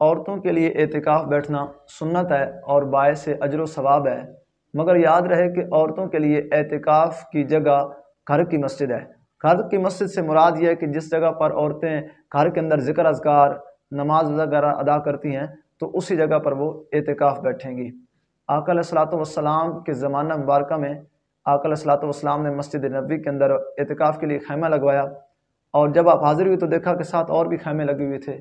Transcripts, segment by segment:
عورتوں کے لیے اعتکاف بیٹھنا سنت ہے اور باعث اجر و ثواب ہے، مگر یاد رہے کہ عورتوں کے لیے اعتکاف کی جگہ گھر کی مسجد ہے۔ گھر کی مسجد سے مراد یہ ہے کہ جس جگہ پر عورتیں گھر کے اندر ذکر اذکار، نماز وغیرہ ادا کرتی ہیں تو اسی جگہ پر وہ اعتکاف بیٹھیں گی۔ آقا علیہ الصلوۃ والسلام کے زمانہ مبارکہ میں آقا علیہ الصلوۃ والسلام نے مسجد نبوی کے اندر اعتکاف کے لیے خیمہ لگوایا، اور جب آپ حاضر ہوئے تو دیکھا کہ ساتھ اور بھی خیمے لگے ہوئے تھے۔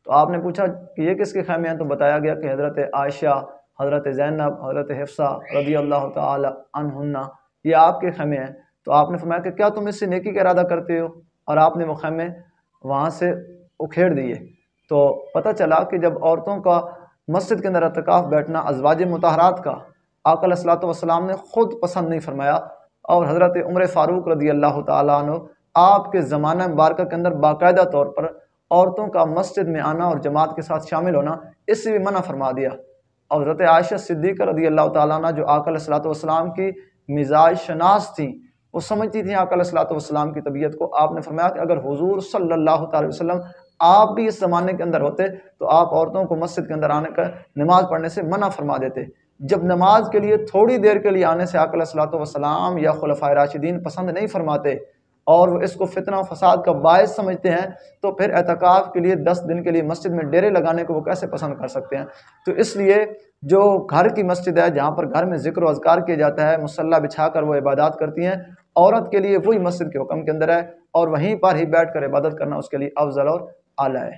تو آپ نے پوچھا کہ یہ کس کے خیمے ہیں؟ تو بتایا گیا کہ حضرت عائشہ، حضرت زینب، حضرت حفصہ رضی اللہ تعالی عنہن یہ آپ کے خیمے ہیں۔ تو آپ نے فرمایا کہ کیا تم اس سے نیکی کا ارادہ کرتے ہو؟ اور آپ نے وہ خیمے وہاں سے اکھیڑ دیے۔ تو پتہ چلا کہ جب عورتوں کا مسجد کے اندر اعتکاف بیٹھنا ازواج مطہرات کا آقا علیہ الصلوۃ والسلام نے خود پسند نہیں فرمایا، اور حضرت عمر فاروق رضی اللہ تعالیٰ عنہ آپ کے زمانہ مبارکہ کے اندر باقاعدہ طور پر عورتوں کا مسجد میں آنا اور جماعت کے ساتھ شامل ہونا اس سے بھی منع فرما دیا۔ اور حضرت عائشہ صدیقہ رضی اللہ تعالیٰ عنہ جو آقا علیہ الصلوۃ والسلام کی مزاج شناس تھیں، وہ سمجھتی تھیں آقا علیہ الصلوۃ والسلام کی طبیعت کو۔ آپ نے فرمایا کہ اگر حضور صلی اللہ تعالی وسلم آپ بھی اس زمانے کے اندر ہوتے تو آپ عورتوں کو مسجد کے اندر آنے کا، نماز پڑھنے سے منع فرما دیتے۔ جب نماز کے لیے تھوڑی دیر کے لیے آنے سے آقا علیہ الصلوۃ والسلام یا خلفائے راشدین پسند نہیں فرماتے اور وہ اس کو فتنہ و فساد کا باعث سمجھتے ہیں، تو پھر اعتکاف کے لیے 10 دن کے لیے مسجد میں ڈیرے لگانے کو وہ کیسے پسند کر سکتے ہیں؟ تو اس لیے جو گھر کی مسجد ہے، جہاں پر گھر میں ذکر و اذکار کیا جاتا ہے، مصلی بچھا کر وہ عبادات کرتی ہیں، عورت کے لیے وہی مسجد کے حکم کے اندر ہے، اور وہیں پر ہی بیٹھ کر عبادت کرنا اس کے لیے افضل اور اعلیٰ ہے۔